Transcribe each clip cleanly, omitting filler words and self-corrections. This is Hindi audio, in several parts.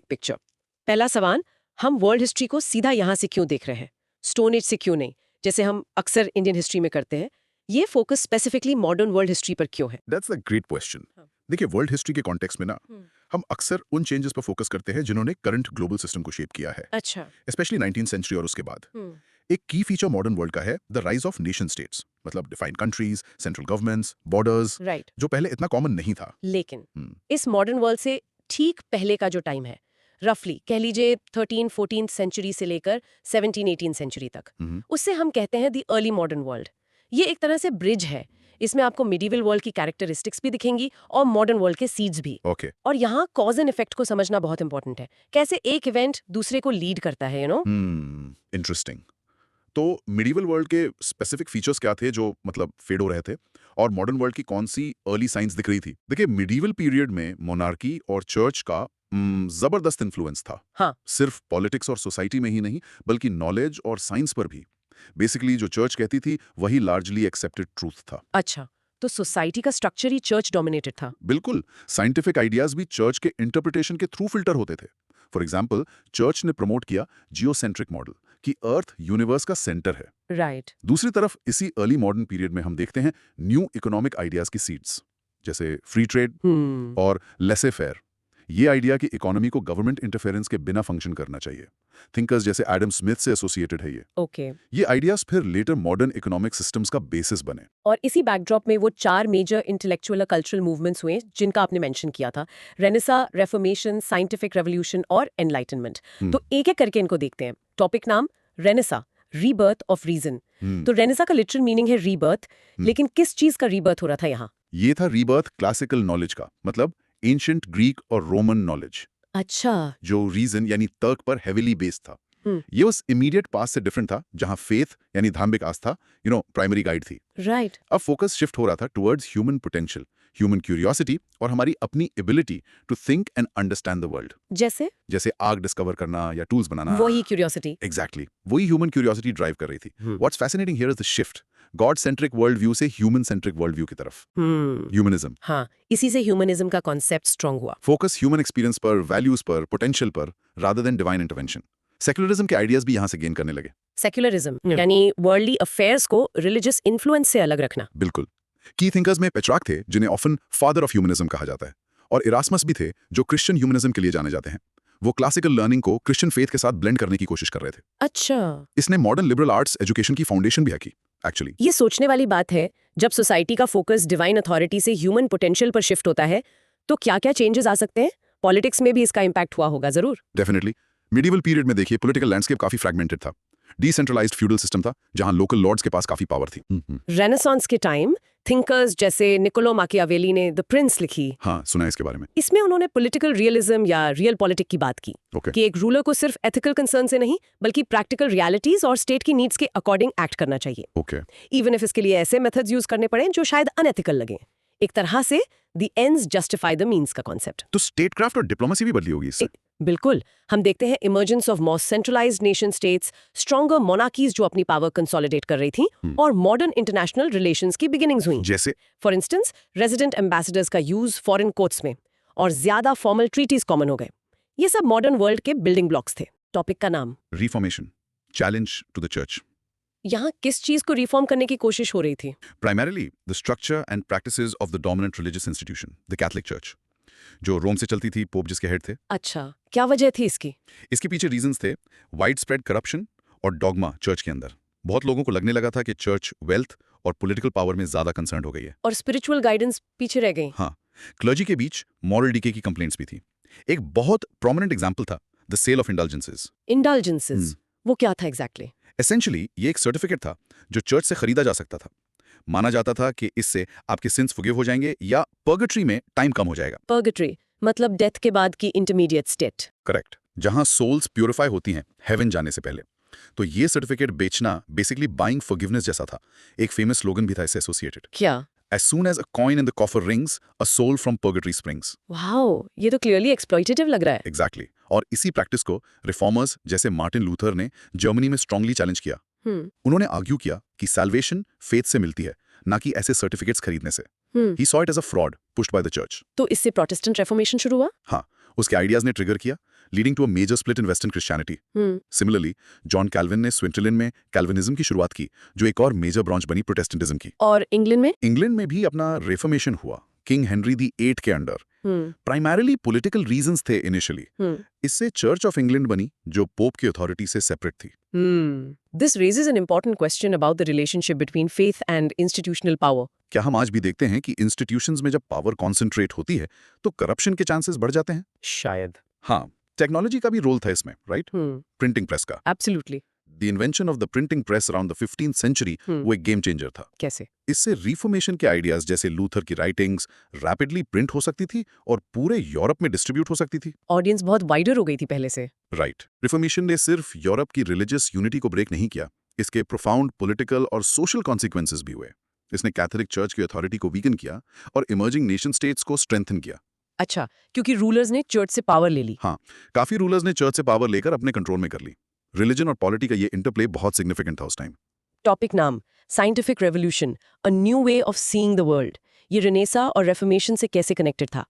पिक्चर। पहला सवाल, हम वर्ल्ड हिस्ट्री को सीधा यहाँ से क्यों देख रहे हैं, स्टोन एज से क्यों नहीं, जैसे हम अक्सर इंडियन हिस्ट्री में करते हैं। ये focus specifically modern world history पर क्यों है? That's a great question. देखिए, वर्ल्ड हिस्ट्री के कॉन्टेक्स्ट में ना हम अक्सर उन चेंजेस पर फोकस करते हैं जिन्होंने करंट ग्लोबल सिस्टम को शेप किया है, अच्छा। स्पेशली 19th सेंचुरी और उसके बाद। एक की फीचर मॉडर्न वर्ल्ड का है the rise of nation states, मतलब defined countries, central governments, borders, right. जो पहले इतना कॉमन नहीं था। लेकिन इस मॉडर्न वर्ल्ड से ठीक पहले का जो टाइम है, रफली कह लीजिए 13-14 सेंचुरी से लेकर 17-18 सेंचुरी तक, उससे हम कहते हैं द अर्ली मॉडर्न वर्ल्ड। ये एक तरह से ब्रिज है। इसमें आपको मिडीवल वर्ल्ड की कैरेक्टरिस्टिक्स भी दिखेंगी और मॉडर्न वर्ल्ड के सीड्स भी। ओके। और यहाँ कॉज एंड इफेक्ट को समझना बहुत इंपॉर्टेंट है, कैसे एक इवेंट दूसरे को लीड करता है, इंटरेस्टिंग। तो मिडीवल वर्ल्ड के स्पेसिफिक फीचर्स क्या थे जो मतलब फेड हो रहे थे, और मॉडर्न वर्ल्ड की कौन सी अर्ली साइंस दिख रही थी? देखिए, मिडीवल पीरियड में मोनार्की और चर्च का जबरदस्त इन्फ्लुएंस था। हाँ। सिर्फ पॉलिटिक्स और सोसाइटी में ही नहीं, बल्कि नॉलेज और साइंस पर भी। बेसिकली जो चर्च कहती थी वही लार्जली एक्सेप्टेड ट्रूथ था। अच्छा, तो सोसाइटी का स्ट्रक्चर ही चर्च डोमिनेटेड था। बिल्कुल। साइंटिफिक आइडियाज भी चर्च के इंटरप्रिटेशन के थ्रू फिल्टर होते थे। फॉर एग्जाम्पल, चर्च ने प्रमोट किया जियोसेंट्रिक मॉडल कि अर्थ यूनिवर्स का सेंटर है। राइट। दूसरी तरफ इसी अर्ली मॉडर्न पीरियड में हम देखते हैं न्यू इकोनॉमिक आइडियाज की सीड्स, जैसे फ्री ट्रेड और लेसे फेयर। ये आइडिया कि इकोनॉमी को गवर्नमेंट इंटरफेरेंस के बिना फंक्शन करना चाहिए। थिंकर्स जैसे एडम स्मिथ से एसोसिएटेड है ये। ओके। ये आइडियाज फिर लेटर मॉडर्न इकोनॉमिक सिस्टम्स का बेसिस बने। और इसी बैकड्रॉप में वो 4 मेजर इंटेलेक्चुअल और कल्चरल मूवमेंट्स हुए जिनका आपने मेंशन किया था, रेनेसा, रेफॉर्मेशन, साइंटिफिक रेवोल्यूशन और एनलाइटनमेंट। तो एक एक करके इनको देखते हैं। टॉपिक नाम रेनेसा, रीबर्थ ऑफ रीजन। तो रेनेसा का लिटरल मीनिंग है रीबर्थ, लेकिन किस चीज का रीबर्थ हो रहा था यहाँ? ये था रीबर्थ क्लासिकल नॉलेज का, मतलब एंशिएंट ग्रीक और रोमन नॉलेज। अच्छा। जो रीजन यानी तर्क पर हेविली बेस्ड था। ये उस इमीडिएट पास से डिफरेंट था जहां फेथ यानी धार्मिक आस्था प्राइमरी गाइड थी। राइट। अब फोकस शिफ्ट हो रहा था towards human potential, human curiosity और हमारी अपनी ability to think and understand the world. जैसे आग डिस्कवर करना या टूल्स बनाना। वही क्यूरियोसिटी। एग्जैक्टली, वही ह्यूमन क्यूरियोसिटी ड्राइव कर रही थी। What's fascinating here is the shift God centric world view से ह्यूमन सेंट्रिक वर्ल्ड व्यू की तरफ, ह्यूमनिज्म। हाँ, इसी से ह्यूमनिज्म का कॉन्सेप्ट स्ट्रांग हुआ। फोकस ह्यूमन एक्सपीरियंस पर, वैल्यूज पर, पोटेंशियल पर, rather than divine intervention. Secularism के आइडियाज भी यहां से गेन करने लगे। सेक्युलरिज्म यानी वर्ल्डली अफेयर्स को रिलीजियस इन्फ्लुएंस से अलग रखना। बिल्कुल। की थिंकर्स में पेट्रार्क थे, जिन्हें ऑफन फादर ऑफ ह्यूमनिज्म कहा जाता है, और इरास्मस भी थे, जो क्रिश्चियन ह्यूमनिज्म के लिए जाने जाते हैं। वो क्लासिकल लर्निंग को क्रिश्चियन फेथ के साथ ब्लेंड करने की कोशिश कर रहे थे। अच्छा। इसने मॉडर्न लिबरल आर्ट्स एजुकेशन की फाउंडेशन भी रखी एक्चुअली। ये सोचने वाली बात है, जब सोसाइटी का फोकस डिवाइन अथॉरिटी से ह्यूमन पोटेंशियल पर शिफ्ट होता है, तो क्या क्या चेंजेस आ सकते हैं? पॉलिटिक्स में भी इसका इम्पैक्ट हुआ होगा जरूर। डेफिनेटली। मिडिवल पीरियड में देखिए, पॉलिटिकल लैंडस्केप काफी फ्रैगमेंटेड था। डिसेंट्रलाइज्ड फ्यूडल सिस्टम था जहां लोकल लॉर्ड्स के पास काफी पावर थी। रेनेसांस के टाइम थिंकर्स जैसे निकोलो माकियावेली ने द प्रिंस लिखी। हाँ, सुना है इसके बारे में। इसमें उन्होंने पॉलिटिकल रियलिज्म या रियल पॉलिटिक की बात की, कि एक रूलर को सिर्फ एथिकल कंसर्न से नहीं बल्कि प्रैक्टिकल रियलिटीज और स्टेट की नीड्स के अकॉर्डिंग एक्ट करना चाहिए। इवन इफ इसके लिए ऐसे मेथड्स यूज करने पड़े जो शायद अनएथिकल लगे। एक तरह से the ends justify the means का कॉन्सेप्ट। तो स्टेटक्राफ्ट और डिप्लोमेसी भी बदली होगी इससे। बिल्कुल। हम देखते हैं emergence of more centralised nation states, stronger monarchies जो अपनी पावर कंसोलिडेट कर रही थी, और मॉडर्न इंटरनेशनल रिलेशंस की बिगिनिंग्स हुई। जैसे फॉर इंस्टेंस, रेजिडेंट एम्बेसडर्स का यूज फॉरेन कोर्ट्स में, और ज्यादा फॉर्मल ट्रीटीज कॉमन हो गए। ये सब मॉडर्न वर्ल्ड के बिल्डिंग ब्लॉक्स थे। टॉपिक का नाम Reformation, challenge to the church. यहाँ किस चीज को रिफॉर्म करने की कोशिश हो रही थी? Primarily the structure and practices of the dominant religious institution, the Catholic church, जो रोम से चलती थी, पोप जिसके हेड थे। अच्छा, क्या वजह थी इसकी? इसके पीछे रीजंस थे वाइड स्प्रेड करप्शन और डॉगमा चर्च के अंदर। बहुत लोगों को लगने लगा था कि चर्च वेल्थ और पॉलिटिकल पावर में ज्यादा कंसर्न हो गई है, और स्पिरिचुअल गाइडेंस पीछे रह गई। हाँ, क्लर्जी के बीच मॉरल डीके की कंप्लेंट्स भी थी। एक बहुत प्रोमिनेंट एग्जांपल था द सेल ऑफ इंडल्जेंसेस। इंडल्जेंसेस, वो क्या था एग्जैक्टली? एसेंशियली ये एक सर्टिफिकेट था जो चर्च से खरीदा जा सकता था। माना जाता था कि इससे आपके सिंस फॉरगिव हो जाएंगे या पर्गेटरी में टाइम कम हो जाएगा। पर्गेटरी मतलब डेथ के बाद की इंटरमीडिएट स्टेट। करेक्ट, जहां सोल्स प्यूरिफाई होती हैं हेवन जाने से पहले। तो ये सर्टिफिकेट बेचना बेसिकली बाइंग फॉरगिवनेस जैसा था। एक फेमस स्लोगन भी था इससे एसोसिएटेड। क्या? As soon as a coin in the coffer rings, a soul from purgatory springs. Wow, ये तो क्लियरली एक्सप्लॉइटेटिव लग रहा है। Exactly. और इसी प्रैक्टिस को रिफॉर्मर्स जैसे मार्टिन लूथर ने जर्मनी में स्ट्रांगली चैलेंज किया। उन्होंने आर्ग्यू किया कि सैल्वेशन फेथ से मिलती है, ना कि ऐसे सर्टिफिकेट्स खरीदने से। He saw it as a fraud pushed by the church. तो इससे प्रोटेस्टेंट रेफॉर्मेशन शुरू हुआ? हाँ, उसके आइडियाज ने ट्रिगर किया, leading to a major split in western Christianity. Similarly John Calvin ने स्विट्जरलैंड में कैल्विनिज्म की शुरुआत की, जो एक और मेजर ब्रांच बनी प्रोटेस्टेंटिज्म की। और इंग्लैंड में इंग्लैंड में भी अपना रिफॉर्मेशन हुआ, किंग हेनरी दी 8 के अंडर। प्राइमरीली पॉलिटिकल रीजंस थे इनिशियली। इससे चर्च ऑफ इंग्लैंड बनी, जो पोप की अथॉरिटी से सेपरेट थी। This raises an important question about the relationship between faith and institutional power. क्या हम आज भी देखते हैं कि इंस्टीट्यूशंस में जब पावर कॉन्सेंट्रेट होती है तो करप्शन के चांसेस बढ़ जाते हैं? शायद। हाँ, टेक्नोलॉजी का भी रोल था इसमें, राइट? प्रिंटिंग प्रेस का। Absolutely. The invention of the printing press around the 15th century वो एक गेम चेंजर था। कैसे? इससे रिफॉर्मेशन के आइडियाज जैसे लूथर की राइटिंग्स रैपिडली प्रिंट हो सकती थी और पूरे यूरोप में डिस्ट्रीब्यूट हो सकती थी। ऑडियंस बहुत वाइडर हो गई थी पहले से। राइट। रिफॉर्मेशन ने सिर्फ यूरोप की रिलीजियस यूनिटी को ब्रेक नहीं किया, इसके प्रोफाउंड पॉलिटिकल और सोशल कॉन्सिक्वेंसेस भी हुए। इसने कैथोलिक चर्च की अथॉरिटी को वीकन किया और इमर्जिंग नेशन स्टेट्स को स्ट्रेंथन किया। अच्छा, क्योंकि रूलर्स ने चर्च से पावर ले ली। हाँ, काफी रूलर्स ने चर्च से पावर लेकर अपने कंट्रोल में कर ली। रिलीजन और पॉलिटी का ये इंटरप्ले बहुत सिग्निफिकेंट था उस टाइम। टॉपिक नाम scientific revolution, a new way of seeing the world. ये रेनेसा और रेफॉर्मेशन से कैसे कनेक्टेड था?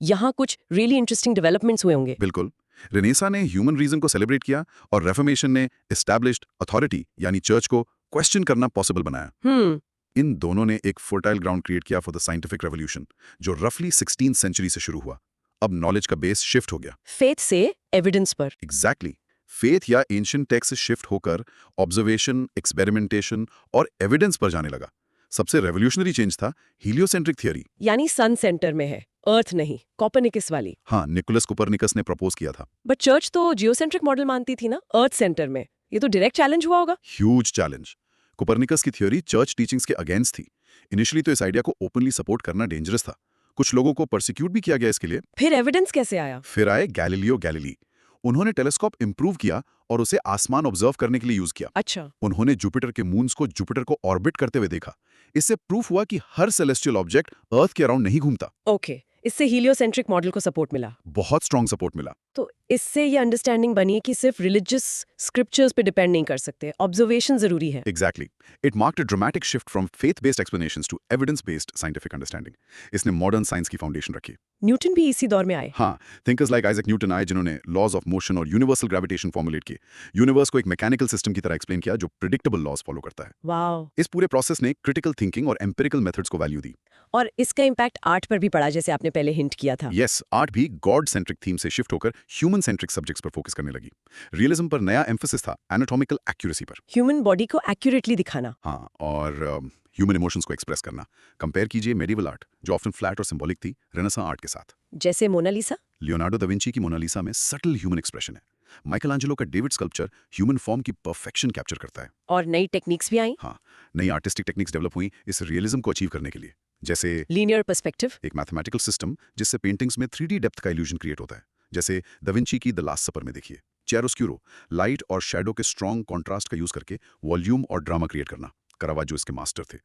यहाँ कुछ रियली इंटरेस्टिंग डेवलपमेंट्स हुए होंगे। बिल्कुल। रेनेसा ने ह्यूमन रीजन को सेलिब्रेट किया और रेफॉर्मेशन ने एस्टैब्लिश्ड अथॉरिटी यानी चर्च को क्वेश्चन करना पॉसिबल बनाया। इन दोनों ने एक फर्टाइल ग्राउंड क्रिएट किया फॉर द साइंटिफिक रेवोल्यूशन, जो रफली 16th सेंचुरी से शुरू हुआ। अब नॉलेज का बेस शिफ्ट हो गया फेथ से एविडेंस पर। एग्जैक्टली। फेथ या एंशिएंट टेक्स्ट से शिफ्ट होकर ऑब्जर्वेशन, एक्सपेरिमेंटेशन और एविडेंस पर जाने लगा। सबसे रेवोल्यूशनरी चेंज था हीलियोसेंट्रिक थियरी। यानी सन सेंटर में है, अर्थ नहीं, कोपर्निकस वाली। हाँ, निकोलस कोपरनिकस ने प्रपोज किया था। बट चर्च तो जियोसेंट्रिक मॉडल मानती थी ना, अर्थ सेंटर में। ये तो डायरेक्ट चैलेंज हुआ होगा। Huge challenge. कोपरनिकस की थ्योरी चर्च टीचिंग्स के अगेंस्ट थी। इनिशियली तो इस आइडिया को ओपनली सपोर्ट करना डेंजरस था, कुछ लोगों को परसिक्यूट भी किया गया इसके लिए। फिर एविडेंस कैसे आया? फिर आए गैलीलियो गैलीली। उन्होंने टेलीस्कोप इंप्रूव किया और उसे आसमान ऑब्जर्व करने के लिए यूज किया। अच्छा। उन्होंने जुपिटर के मून्स को जुपिटर को ऑर्बिट करते हुए देखा। इससे प्रूफ हुआ कि हर सेलेस्टियल ऑब्जेक्ट अर्थ के अराउंड नहीं घूमता। ओके, इससे हीलियोसेंट्रिक मॉडल को सपोर्ट मिला। बहुत स्ट्रॉन्ग सपोर्ट मिला। तो इससे ये अंडरस्टैंडिंग बनी है कि सिर्फ रिलीजियस स्क्रिप्चर्स पे डिपेंड नहीं कर सकते, ऑब्जर्वेशन जरूरी है। Exactly. It marked a dramatic shift from faith-based explanations to evidence-based scientific understanding. इसने मॉडर्न साइंस की फाउंडेशन रखी। न्यूटन भी इसी दौर में आए। हाँ, थिंकर्स लाइक आइजैक न्यूटन आए, जिन्होंने लॉज ऑफ मोशन और यूनिवर्सल ग्रेविटेशन फॉर्मुलेट किए। यूनिवर्स को एक मैकेनिकल सिस्टम की तरह एक्सप्लेन किया जो प्रिडिक्टेबल लॉज फॉलो करता है। वाओ। इस पूरे प्रोसेस ने क्रिटिकल थिंकिंग और एम्पिरिकल मेथड्स को वैल्यू दी। और इसका इम्पैक्ट आर्ट पर भी पड़ा, जैसे आपने पहले हिंट किया था। यस, आर्ट भी गॉड सेंट्रिक थीम से शिफ्ट होकर ह्यूमन सेंट्रिक सब्जेक्ट्स पर फोकस करने लगी। रियलिज्म पर नया एम्फेसिस था, एनाटॉमिकल एक्यूरेसी पर। ह्यूमन बॉडी को एक्यूरेटली दिखाना। हाँ, और ह्यूमन इमोशंस को एक्सप्रेस करना। कंपेयर कीजिए मेडिवल आर्ट, जो ऑफ्टन फ्लैट और सिंबॉलिक थी, रेनेसां आर्ट के साथ। जैसे मोनालिसा। लियोनार्डो दा विंची की मोनालिसा में सटल ह्यूमन एक्सप्रेशन है। माइकल एंजेलो का डेविड स्कल्पचर ह्यूमन फॉर्म की परफेक्शन कैप्चर करता है। और नई टेक्निक्स भी आई। हाँ, नई आर्टिस्टिक टेक्निक्स डेवलप हुई इस रियलिज्म को अचीव करने के लिए, जैसे लीनियर पर्सपेक्टिव, एक मैथमेटिकल सिस्टम जिससे पेंटिंग्स में 3D डेप्थ का इल्यूजन क्रिएट होता है, जैसे दा विंची की द लास्ट सपर में देखिए। चियारोस्क्यूरो, लाइट और शैडो के स्ट्रॉन्ग कॉन्ट्रास्ट का यूज करके वॉल्यूम और ड्रामा क्रिएट करना, करावाजो इसके मास्टर थे।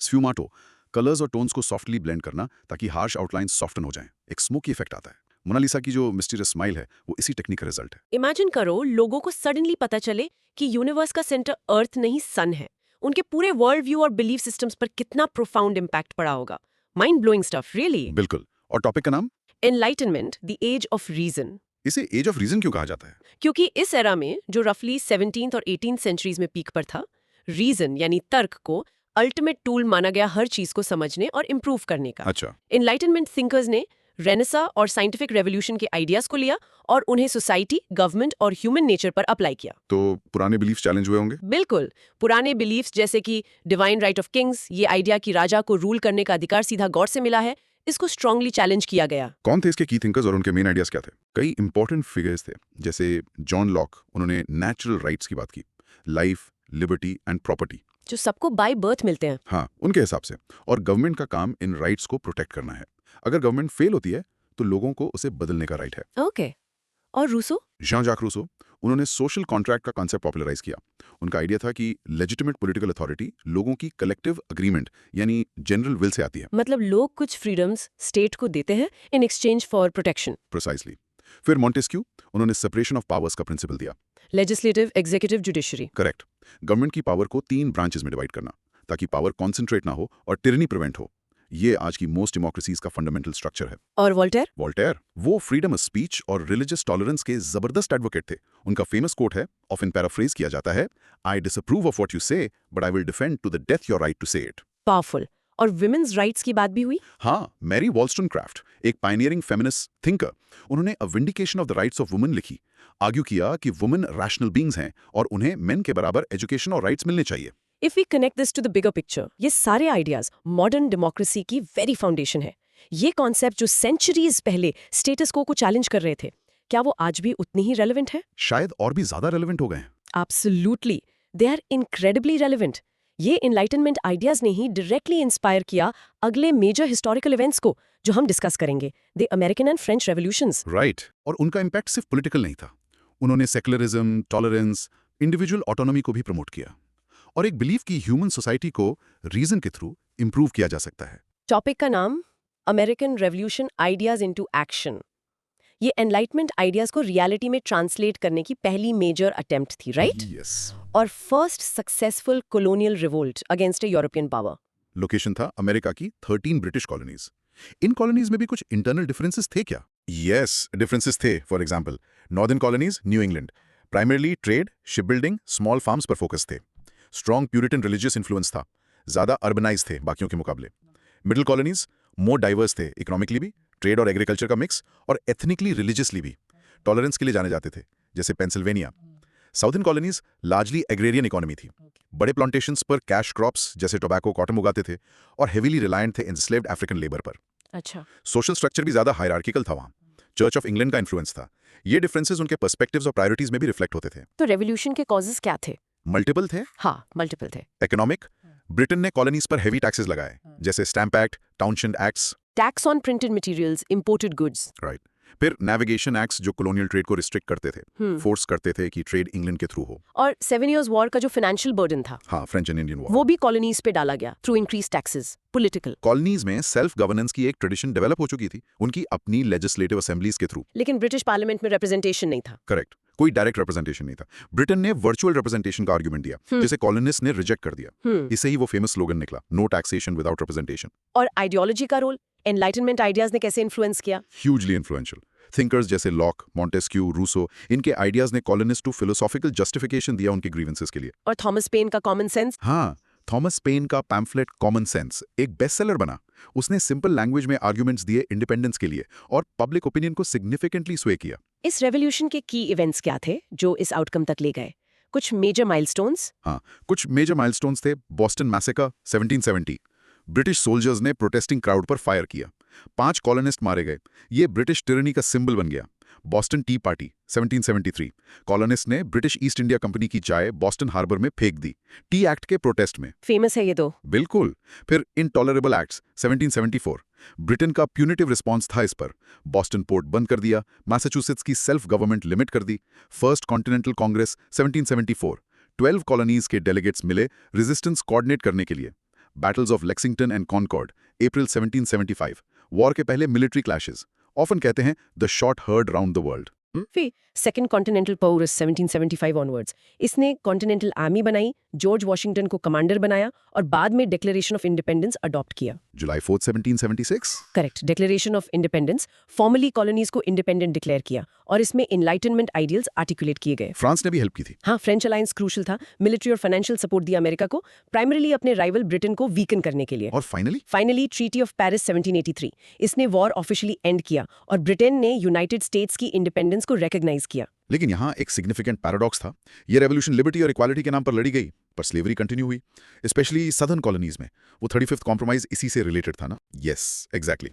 स्फ्यूमाटो, कलर्स और टोन्स को सॉफ्टली ब्लेंड करना ताकि हार्श आउटलाइंस सॉफ्टन हो जाएं, एक स्मोकी इफेक्ट आता है। मोनालिसा की जो मिस्टीरियस स्माइल है वो इसी टेक्निक का रिजल्ट है। इमेजिन करो लोगों को सडनली पता चले कि यूनिवर्स का सेंटर अर्थ नहीं सन है। उनके पूरे वर्ल्ड व्यू और बिलीफ सिस्टम्स पर कितना प्रोफाउंड इम्पैक्ट पड़ा होगा। Mind blowing stuff, really. बिल्कुल। और टॉपिक का नाम Enlightenment, the age of reason. इसे एज ऑफ रीजन क्यों कहा जाता है? क्योंकि इस एरा में, जो रफली 17th और 18th सेंचुरीज में पीक पर था, रीजन यानी तर्क को अल्टीमेट टूल माना गया हर चीज को समझने और इम्प्रूव करने का। अच्छा। एनलाइटनमेंट थिंकर्स ने रेनेसा और साइंटिफिक रेवोल्यूशन के आइडियाज को लिया और उन्हें सोसाइटी, गवर्नमेंट और ह्यूमन नेचर पर अप्लाई किया। तो पुराने बिलीफ चैलेंज हुए होंगे? बिल्कुल। पुराने बिलीफ्स जैसे कि डिवाइन राइट ऑफ किंग्स, ये आइडिया कि राजा को रूल करने का अधिकार सीधा गॉड से मिला है, इसको स्ट्रांगली चैलेंज किया गया। कौन थे इसके की थिंकर्स और उनके मेन आइडियाज क्या थे? कई इंपॉर्टेंट फिगर्स थे, जैसे जॉन लॉक, उन्होंने नेचुरल राइट्स की बात की, लाइफ, लिबर्टी एंड प्रॉपर्टी, जो सबको बाय बर्थ मिलते हैं। हाँ, उनके हिसाब से। और गवर्नमेंट का काम इन राइट्स को प्रोटेक्ट करना है। अगर गवर्नमेंट फेल होती है तो लोगों को उसे बदलने का राइट है। ओके। और रूसो? जॉन जैक रूसो, उन्होंने सोशल कॉन्ट्रैक्ट का कॉन्सेप्ट पॉपुलराइज किया। उनका आइडिया था कि लेजिटिमेट पॉलिटिकल अथॉरिटी लोगों की कलेक्टिव अग्रीमेंट यानी जनरल विल से आती है। मतलब लोग कुछ फ्रीडम्स स्टेट को देते हैं in exchange for protection. Precisely. फिर मॉन्टेस्क्यू, उन्होंने सेपरेशन ऑफ पावर्स का प्रिंसिपल दिया। Legislative, executive, judiciary. Correct. Government की पावर को 3 ब्रांचेस में डिवाइड करना ताकि पावर कॉन्सेंट्रेट ना हो और टिरनी प्रिवेंट हो। ये आज की मोस्ट डेमोक्रेसीज का फंडामेंटल स्ट्रक्चर है। और वोल्टेयर? वोल्टेयर वो फ्रीडम ऑफ स्पीच और रिलीजियस टॉलरेंस के जबरदस्त एडवोकेट थे। उनका फेमस कोट है, ऑफन पैराफ्रेज किया जाता है, I disapprove of what you say but I will defend to the death your right to say it. Powerful. और विमेन्स राइट्स की बात भी हुई? हाँ, मैरी वॉलस्टोनक्राफ्ट, एक पायनियरिंग फेमिनिस्ट थिंकर, उन्होंने a vindication of the rights of women लिखी। आर्ग्यू किया कि वुमेन रैशनल बीइंग्स हैं और उन्हें मेन के बराबर एजुकेशन और राइट्स मिलने चाहिए। If we connect this to the bigger picture, ये सारे आइडियाज मॉडर्न डेमोक्रेसी की वेरी फाउंडेशन है। ये कॉन्सेप्ट जो सेंचुरीज पहले स्टेटस को चैलेंज कर रहे थे, क्या वो आज भी उतनी ही रेलेवेंट है? शायद और भी ज्यादा रेलेवेंट हो गए हैं। Absolutely, they are incredibly relevant. ये इनलाइटनमेंट आइडियाज ने ही डायरेक्टली इंस्पायर किया अगले मेजर हिस्टोरिकल इवेंट्स को, जो हम डिस्कस करेंगे, the American and French revolutions. Right. और उनका इम्पैक्ट सिर्फ पॉलिटिकल नहीं था। उन्होंने सेकुलरिज्म, टॉलरेंस, इंडिविजुअल ऑटोनॉमी को भी प्रमोट किया और एक बिलीफ की ह्यूमन सोसाइटी को रीजन के थ्रू इंप्रूव किया जा सकता है। टॉपिक का नाम American revolution ideas into action. ये एनलाइटमेंट आइडियाज को रियलिटी में ट्रांसलेट करने की पहली मेजर अटेम्प्ट थी, राइट? यस। और first successful colonial revolt against a European power. Location था अमेरिका की 13 ब्रिटिश कॉलोनीज। इन कॉलोनीज में भी कुछ इंटरनल डिफरेंसेस थे क्या? यस, डिफरेंसेस थे। For example, northern colonies, new England, primarily trade, ship building, small farms पर फोकस थे। स्ट्रॉन्ग प्यूरिटन रिलीजियस इन्फ्लुएंस था, ज्यादा अर्बनाइज थे बाकियों के मुकाबले। मिडिल कॉलोनीज मोर डाइवर्स थे, इकोनॉमिकली भी, ट्रेड और एग्रीकल्चर का मिक्स, और एथनिकली रिलीजियसली भी, टॉलरेंस के लिए जाने जाते थे, जैसे Pennsylvania. Southern colonies largely agrarian economy थी, बड़े प्लांटेशंस पर कैश क्रॉप्स जैसे टोबैको, कॉटन उगाते थे और हेवीली रिलायंट थे एंस्लेव्ड अफ्रीकन लेबर पर। अच्छा। सोशल स्ट्रक्चर भी ज्यादा हायरार्किकल था वहाँ। चर्च ऑफ इंग्लैंड का इन्फ्लुएंस था। ये डिफरेंसेस उनके पर्सपेक्टिव्स और प्रायोरिटीज में भी रिफ्लेक्ट होते थे। तो रेवोल्यूशन के कॉजेस क्या थे? मल्टीपल थे। हाँ, मल्टीपल थे। इकोनॉमिक, ब्रिटेन ने कॉलोनीज पर हेवी टैक्सेस लगाए, जैसे stamp act, Townshend acts. Tax on printed materials, imported goods. Right. फिर नेविगेशन एक्ट्स जो कॉलोनियल ट्रेड को रिस्ट्रिक्ट करते थे, फोर्स करते थे कि ट्रेड इंग्लैंड के थ्रू हो। और 7 इयर्स वॉर का जो फाइनेंशियल बर्डन था, हाँ, फ्रेंच एंड इंडियन वॉर, वो भी कॉलोनीज पे डाला गया through increase taxes, political. Colonies में सेल्फ गवर्नेंस की एक ट्रेडिशन डेवलप हो चुकी थी, उनकी अपनी लेजिस्लेटिव असेंबलीज के थ्रू। लेकिन ब्रिटिश पार्लियामेंट में रिप्रेजेंटेशन नहीं था। करेक्ट, कोई डायरेक्ट रिप्रेजेंटेशन नहीं था। ब्रिटेन ने वर्चुअल रिप्रेजेंटेशन का आर्गुमेंट दिया, जिसे कॉलोनिस्ट ने रिजेक्ट कर दिया। इससे ही वो फेमस स्लोगन निकला, नो टैक्सेशन विदाउट रिप्रेजेंटेशन। और आइडियोलॉजी का रोल, एनलाइटनमेंट आइडियाज ने कैसे इन्फ्लुएंस किया? Hugely influential. थिंकर्स जैसे लॉक, मॉन्टेस्क्यू, रूसो, इनके आइडियाज ने कॉलोनिस्ट को फिलोसॉफिकल जस्टिफिकेशन दिया उनके ग्रीवेंसेस के लिए। और थॉमस पेन का कॉमन सेंस? हाँ, थॉमस पेन का पैम्फलेट कॉमन सेंस एक बेस्टसेलर बना। उसने सिंपल लैंग्वेज में आर्गुमेंट्स दिए इंडिपेंडेंस के लिए और पब्लिक ओपिनियन को सिग्निफिकेंटली स्वे किया। इस रेवोल्यूशन के की इवेंट्स क्या थे जो इस आउटकम तक ले गए? कुछ मेजर माइलस्टोन्स? हाँ, कुछ मेजर माइलस्टोन्स थे। बॉस्टन मैसेकर 1770, ब्रिटिश सोल्जर्स ने प्रोटेस्टिंग क्राउड पर फायर किया, 5 कॉलोनिस्ट मारे गए। ये ब्रिटिश टिरनी का सिंबल बन गया। बॉस्टन टी पार्टी 1773, कॉलोनिस्ट ने ब्रिटिश ईस्ट इंडिया कंपनी की चाय बॉस्टन हार्बर में फेंक दी, टी एक्ट के प्रोटेस्ट में। फेमस है ये तो। बिल्कुल। फिर इनटॉलरेबल एक्ट्स 1774, ब्रिटेन का प्यूनिटिव रिस्पॉन्स था इस पर। बॉस्टन पोर्ट बंद कर दिया, मैसाचुसेट्स की सेल्फ गवर्नमेंट लिमिट कर दी। फर्स्ट कॉन्टिनेंटल कांग्रेस 1774, 12 कॉलोनीज के डेलीगेट्स मिले रेजिस्टेंस कोऑर्डिनेट करने के लिए। Battles of Lexington and Concord April 1775, war के पहले मिलिट्री क्लैशेस, ऑफन कहते हैं the shot heard round the world. फिर सेकंड कॉन्टिनेंटल पॉवर्स 1775 ऑनवर्ड्स, इसने कॉन्टिनेंटल आर्मी बनाई, जॉर्ज वॉशिंगटन को कमांडर बनाया और बाद में डिक्लेरेशन ऑफ इंडिपेंडेंस अडॉप्ट किया। जुलाई 4, 1776। Correct, Declaration of independence formally colonies को इंडिपेंडेंट डिक्लेयर किया और इसमें एनलाइटनमेंट आइडियल्स आर्टिकुलेट किए गए। फ्रांस ने भी हेल्प की थी। हाँ, फ्रेंच अलायंस क्रूशल था, मिलिट्री और फाइनेंशियल सपोर्ट दिया अमेरिका को, प्राइमरीली अपने राइवल ब्रिटेन को वीकन करने के लिए। और फाइनली ट्रीटी ऑफ पेरिस 1783, इसने वॉर ऑफिशियली एंड किया और ब्रिटेन ने यूनाइटेड स्टेट्स की इंडिपेंडेंस को रिकॉग्नाइज किया। लेकिन यहाँ एक सिग्निफिकेंट पैराडॉक्स था। ये रेवोल्यूशन लिबर्टी और इक्वालिटी के नाम पर लड़ी गई, पर स्लेवरी कंटिन्यू हुई, स्पेशली सदर्न कॉलोनीज में। वो 35th कॉम्प्रोमाइज इसी से रिलेटेड था ना। Yes, exactly.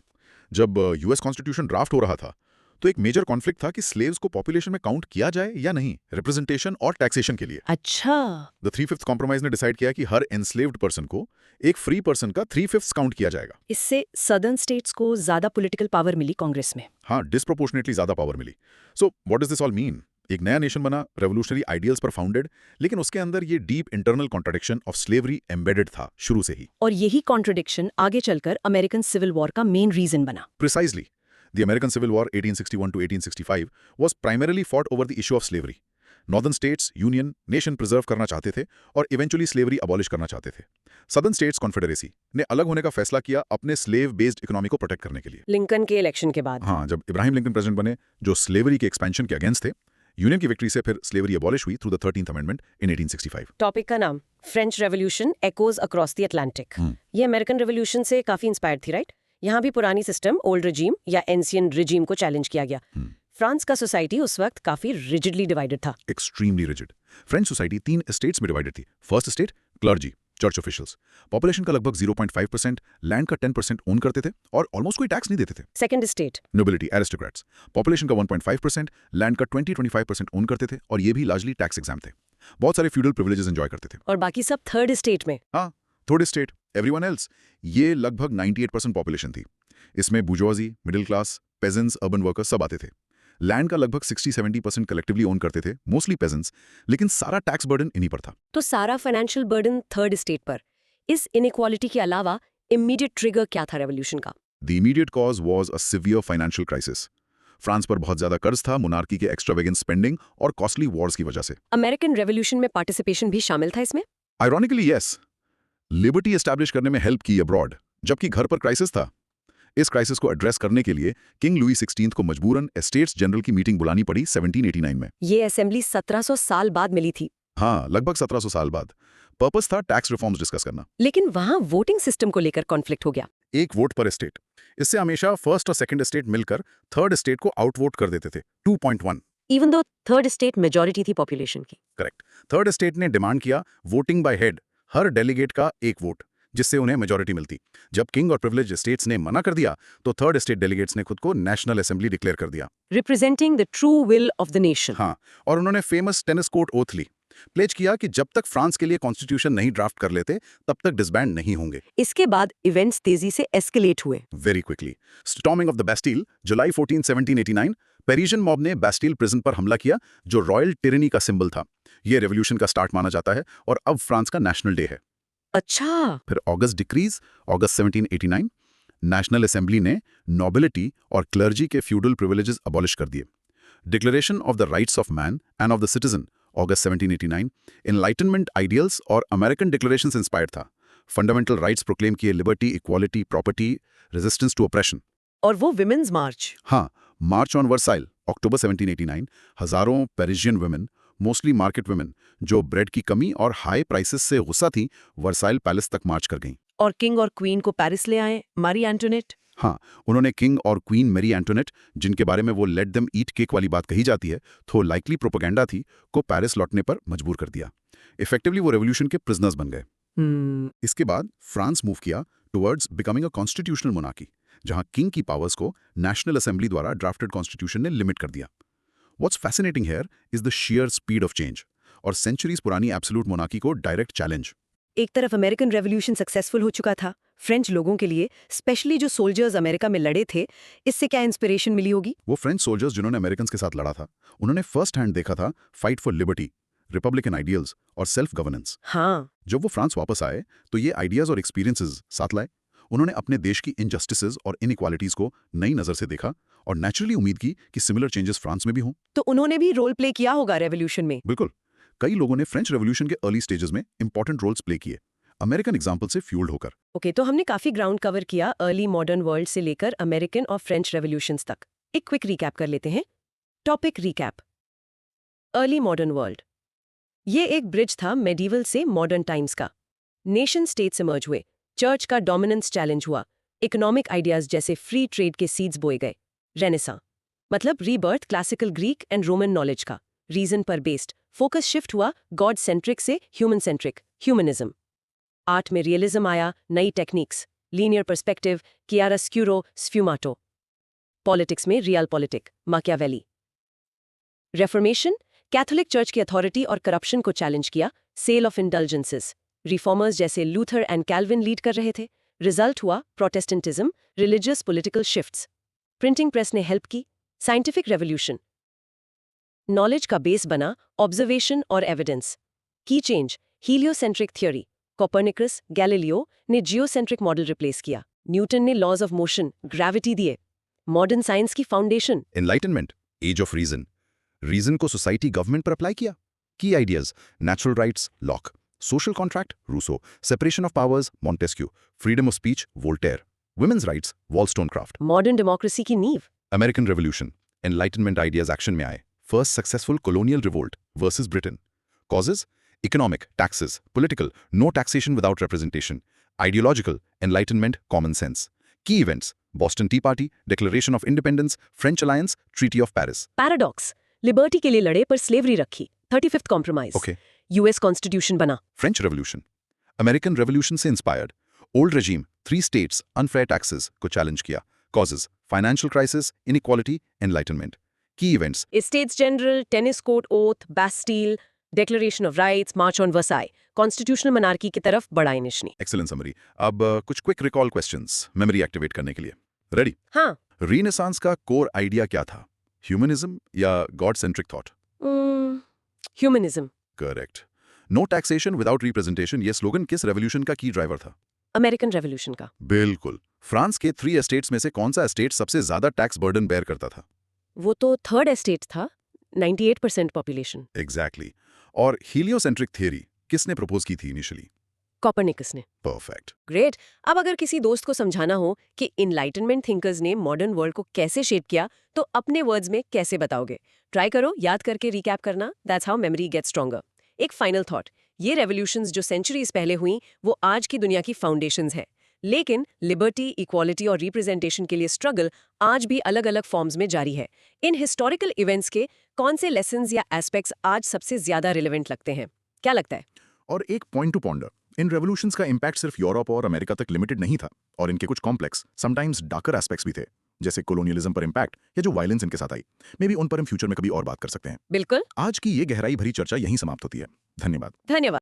जब यूएस कॉन्स्टिट्यूशन ड्राफ्ट हो रहा था तो एक मेजर कॉन्फ्लिक्ट था कि स्लेव्स को पॉपुलेशन में काउंट किया जाए या नहीं, रिप्रेजेंटेशन और टैक्सेशन के लिए। अच्छा। द 3/5 कॉम्प्रोमाइज ने डिसाइड किया कि हर एनस्लेव्ड पर्सन को एक फ्री पर्सन का 3/5 काउंट किया जाएगा। इससे सदर्न स्टेट्स को ज्यादा पॉलिटिकल पावर मिली कांग्रेस में। हाँ, डिस्प्रोपोर्शनेटली ज्यादा पावर मिली। So what does this all mean? एक नया नेशन बना, रेवोल्यूशनरी आइडियल्स पर फाउंडेड, लेकिन उसके अंदर ये deep internal contradiction of slavery embedded था शुरू से ही। और यही कॉन्ट्रडिक्शन आगे चलकर अमेरिकन सिविल वॉर का मेन रीजन बना। Precisely. The American Civil War 1861 to 1865 was primarily fought over the issue of slavery. Northern states, union, nation preserve करना चाहते थे और eventually slavery abolish करना चाहते थे। सदर्न स्टेट्स कॉन्फेडरेसी ने अलग होने का फैसला किया अपने स्लेव बेस्ड इकोनॉमी को प्रोटेक्ट करने के लिए। लिंकन के इलेक्शन के बाद। हाँ, जब इब्राहिम लिंकन प्रेसिडेंट बने, जो स्लेवरी के एक्सपेंशन के अगेंस्ट थे, यूनियन की विक्ट्री से फिर स्लेवरी अबॉलिश हुई through the 13th amendment in 1865। Topic का नाम French revolution echoes across the Atlantic. ये अमेरिकन रेवोल्यूशन से काफी इंस्पायर्ड थी, राइट? यहाँ भी पुरानी सिस्टम, ओल्ड रिजीम या एंशियन रिजीम को चैलेंज किया गया। फ्रांस का सोसाइटी उस वक्त काफी रिजिडली डिवाइडेड था। Extremely rigid. French society 3 states में डिवाइडेड थी। First state clergy, church officials, population का लगभग 0.5%, लैंड का 10% ओन करते थे और ऑलमोस्ट कोई टैक्स नहीं देते थे। Second state nobility, aristocrats, population का 1.5%, लैंड का 20-25% ओन करते थे और ये भी लार्जली टैक्स एग्जाम थे। बहुत सारे फ्यूडल प्रिविलेजेस एंजॉय करते थे। और बाकी सब थर्ड स्टेट में। हाँ, थर्ड स्टेट एवरीवन एल्स, ये लगभग 98% पॉपुलेशन थी। इसमें bourgeoisie, middle class, pageants, urban workers सब आते थे। लैंड का लगभग 60-70% कलेक्टिवली ओन करते थे, मोस्टली पेजेंट्स, लेकिन सारा टैक्स बर्डन इन्हीं पर था। तो सारा फाइनेंशियल बर्डन थर्ड स्टेट पर। इस इनइक्वालिटी के अलावा इमीडिएट ट्रिगर क्या था रेवोल्यूशन का? The immediate cause was a severe financial crisis. France पर बहुत ज्यादा कर्ज था, मोनार्की के एक्स्ट्रावेगेंट स्पेंडिंग और कॉस्टली वॉर्स की वजह से। अमेरिकन रेवोल्यूशन में पार्टिसिपेशन भी शामिल था इसमें? आयरॉनिकली यस, लिबर्टी एस्टैब्लिश करने में हेल्प की अब्रॉड, जबकि घर पर क्राइसिस था। इस क्राइसिस को एड्रेस करने के लिए किंग लुई 16 को मजबूरन एस्टेट्स जनरल की मीटिंग बुलानी पड़ी 1789 में। ये असेंबली 1700 साल बाद मिली थी। हाँ, लगभग 1700 साल बाद। पर्पस था टैक्स रिफॉर्म्स डिस्कस करना। लेकिन वहां वोटिंग सिस्टम को लेकर कॉन्फ्लिक्ट हो गया। एक वोट पर स्टेट। इससे हमेशा फर्स्ट और सेकंड स्टेट मिलकर थर्ड स्टेट को आउट वोट कर देते थे। 2.1। Even though third state majority थी पॉपुलेशन की। करेक्ट। थर्ड स्टेट ने डिमांड किया वोटिंग बाय हेड, हर डेलीगेट का एक वोट, जिससे उन्हें मेजॉरिटी मिलती। जब किंग और प्रिविलेज स्टेट्स ने मना कर दिया तो थर्ड स्टेट डेलीगेट्स ने खुद को नेशनल असेंबली डिक्लेयर कर दिया, representing the true will of the nation. हाँ, और उन्होंने फेमस टेनिस कोर्ट ओथ ली, प्लेज किया कि जब तक फ्रांस के लिए कॉन्स्टिट्यूशन नहीं ड्राफ्ट कर लेते तब तक डिसबैंड नहीं होंगे। इसके बाद इवेंट्स तेजी से एस्केलेट हुए। Very quickly. Storming of the Bastille, July 14, 1789, Parisian mob ने बैस्टिल प्रिजन पर हमला किया, जो रॉयल टिरनी का सिंबल था। यह रेवोल्यूशन का स्टार्ट माना जाता है और अब फ्रांस का नेशनल डे है। अच्छा। फिर अगस्त डिक्रीज, अगस्त 1789, नेशनल असेंबली ने नोबिलिटी और क्लर्जी के फ्यूडल प्रिविलेजेस अबॉलिश कर दिए। Declaration of the rights of Man and of the Citizen, अगस्त 1789, एनलाइटनमेंट आइडियल्स और अमेरिकन डिक्लेरेशन से इंस्पायर्ड था। फंडामेंटल राइट्स प्रोक्लेम किए, liberty, equality, property, resistance to oppression. और वो विमेन्स मार्च। हाँ, मार्च ऑन वर्साइल, अक्टूबर 1789, हजारों पेरिशियन वुमेन, मोस्टली मार्केट वुमेन, जो ब्रेड की कमी और हाई प्राइसेस से गुस्सा थी, वर्साइल पैलेस तक मार्च कर गईं। और किंग और क्वीन को पेरिस ले आए, मारी एंटोनेट। हाँ, उन्होंने किंग और क्वीन मैरी एंटोनेट, जिनके बारे में वो लेट देम ईट केक वाली बात कही जाती है, तो लाइकली प्रोपेगेंडा थी, को पेरिस लौटने पर मजबूर कर दिया। इफेक्टिवली वो रेवोल्यूशन के प्रिजनर्स बन गए। इसके बाद फ्रांस मूव किया towards becoming a constitutional monarchy, जहां किंग की पावर्स को नेशनल असेंबली द्वारा ड्राफ्टेड कॉन्स्टिट्यूशन ने लिमिट कर दिया। What's fascinating here is the sheer speed of change और सेंचुरीज पुरानी एब्सोल्यूट मोनार्की को डायरेक्ट चैलेंज। एक तरफ अमेरिकन रेवोल्यूशन सक्सेसफुल हो चुका था, फ्रेंच लोगों के लिए, स्पेशली जो सोल्जर्स अमेरिका में लड़े थे, इससे क्या इंस्पिरेशन मिली होगी? वो फ्रेंच सोल्जर्स जिन्होंने अमेरिकन के साथ लड़ा था, उन्होंने फर्स्ट हैंड देखा था fight for liberty, Republican ideals और सेल्फ गवर्नेंस। हाँ। जब वो फ्रांस वापस आए तो ये आइडियाज और एक्सपीरियंसेस साथ लाए। उन्होंने अपने देश की इनजस्टिसेस और इनइक्वालिटीज को नई नजर से देखा और नेचुरली उम्मीद की कि सिमिलर चेंजेस फ्रांस में भी हों। तो उन्होंने भी रोल प्ले किया होगा रेवोल्यूशन में। बिल्कुल। कई लोगों ने फ्रेंच रेवोल्यूशन के अर्ली स्टेजेस में इंपॉर्टेंट रोल्स प्ले किए, अमेरिकन एग्जाम्पल से फ्यूल्ड होकर। ओके, तो हमने काफी ग्राउंड कवर किया अर्ली मॉडर्न वर्ल्ड से लेकर अमेरिकन और फ्रेंच रेवोल्यूशंस तक। एक क्विक रिकैप कर लेते हैं। Topic recap. Early modern world, ये एक ब्रिज था मेडिवल से मॉडर्न टाइम्स का। नेशन स्टेट्स इमर्ज हुए, चर्च का डोमिनेंस चैलेंज हुआ, इकोनॉमिक आइडियाज जैसे फ्री ट्रेड के सीड्स बोए गए। रेनेसां मतलब rebirth classical Greek and Roman knowledge का, रीजन पर बेस्ड, फोकस शिफ्ट हुआ गॉड सेंट्रिक से ह्यूमन सेंट्रिक, ह्यूमनिज्म। आर्ट में रियलिज्म आया, नई टेक्निक्स, लीनियर पर्सपेक्टिव, कियारास्क्यूरो, स्फ्यूमाटो। पॉलिटिक्स में real politic, Machiavelli. Reformation, Catholic Church की अथॉरिटी और करप्शन को चैलेंज किया, सेल ऑफ इंडल्जेंसेस। रिफॉर्मर्स जैसे लूथर एंड कैल्विन लीड कर रहे थे। रिजल्ट हुआ Protestantism, religious political shifts. Printing press ने हेल्प की। साइंटिफिक रेवोल्यूशन, नॉलेज का बेस बना, ऑब्जर्वेशन और evidence. Key change, heliocentric theory, Copernicus, Galileo ने जियोसेंट्रिक मॉडल रिप्लेस किया। न्यूटन ने लॉज ऑफ मोशन, ग्रेविटी दिए। मॉडर्न साइंस की foundation, Enlightenment, age of reason, reason को सोसाइटी गवर्नमेंट पर अप्लाई किया। Key ideas, natural rights, Locke, social contract Rousseau, separation of powers Montesquieu, freedom of speech Voltaire, women's rights Wollstonecraft. Modern democracy की नींव। American revolution, enlightenment ideas action में आए, first successful colonial revolt versus Britain. Causes economic, taxes, political, no taxation without representation, ideological, enlightenment, common sense. Key events Boston tea party, declaration of independence, French alliance, treaty of Paris. Paradox, liberty के लिए लड़े पर स्लेवरी रखी, 35th compromise. Okay. US constitution बना। फ्रेंच रेवोल्यूशन, अमेरिकन रेवोल्यूशन से inspired, old regime, 3 states, unfair taxes को चैलेंज किया। Causes financial crisis, inequality, enlightenment. Key events states general, tennis court oath, Bastille, declaration of rights, march on Versailles, constitutional monarchy की तरफ बढ़ाई निशनी। Excellent summary. अब कुछ quick recall questions memory activate करने के लिए। रेडी? हाँ। रीनेसांस का कोर आइडिया क्या था? ह्यूमनिज्म या God centric thought? Humanism. Correct. No taxation without representation, ये स्लोगन किस रेवोल्यूशन का की ड्राइवर था? अमेरिकन रेवोल्यूशन का। बिल्कुल। फ्रांस के 3 एस्टेट्स में से कौन सा एस्टेट सबसे ज्यादा टैक्स बर्डन बेयर करता था? वो तो थर्ड एस्टेट था, 98% पॉपुलेशन। एग्जैक्टली। और हीलियोसेंट्रिक थियरी किसने प्रपोज की थी इनिशियली? कॉपरनिकस ने। परफेक्ट। ग्रेट। अब अगर किसी दोस्त को समझाना हो कि इनलाइटनमेंट थिंकर्स ने मॉडर्न वर्ल्ड को कैसे शेप किया, तो अपने वर्ड्स में कैसे बताओगे? ट्राई करो याद करके रिकैप करना। That's how memory gets stronger. एक फाइनल थॉट, ये रेवोल्यूशंस जो सेंचुरीज पहले हुई वो आज की दुनिया की फाउंडेशंस हैं, लेकिन लिबर्टी, इक्वालिटी और रिप्रेजेंटेशन के लिए स्ट्रगल आज भी अलग अलग फॉर्म्स में जारी है। इन हिस्टोरिकल इवेंट्स के कौन से लेसन्स या एस्पेक्ट्स आज सबसे ज्यादा रिलेवेंट लगते हैं? क्या लगता है? और एक पॉइंट टू पॉन्डर, इन रेवोल्यूशंस का इंपैक्ट सिर्फ यूरोप और अमेरिका तक लिमिटेड नहीं था, और इनके कुछ कॉम्प्लेक्स, समटाइम्स डार्कर एस्पेक्ट्स भी थे, जैसे कोलोनियलिज्म पर इंपैक्ट या जो वायलेंस इनके साथ आई। मे बी उन पर हम फ्यूचर में कभी और बात कर सकते हैं। बिल्कुल। आज की ये गहराई भरी चर्चा यहीं समाप्त होती है। धन्यवाद। धन्यवाद।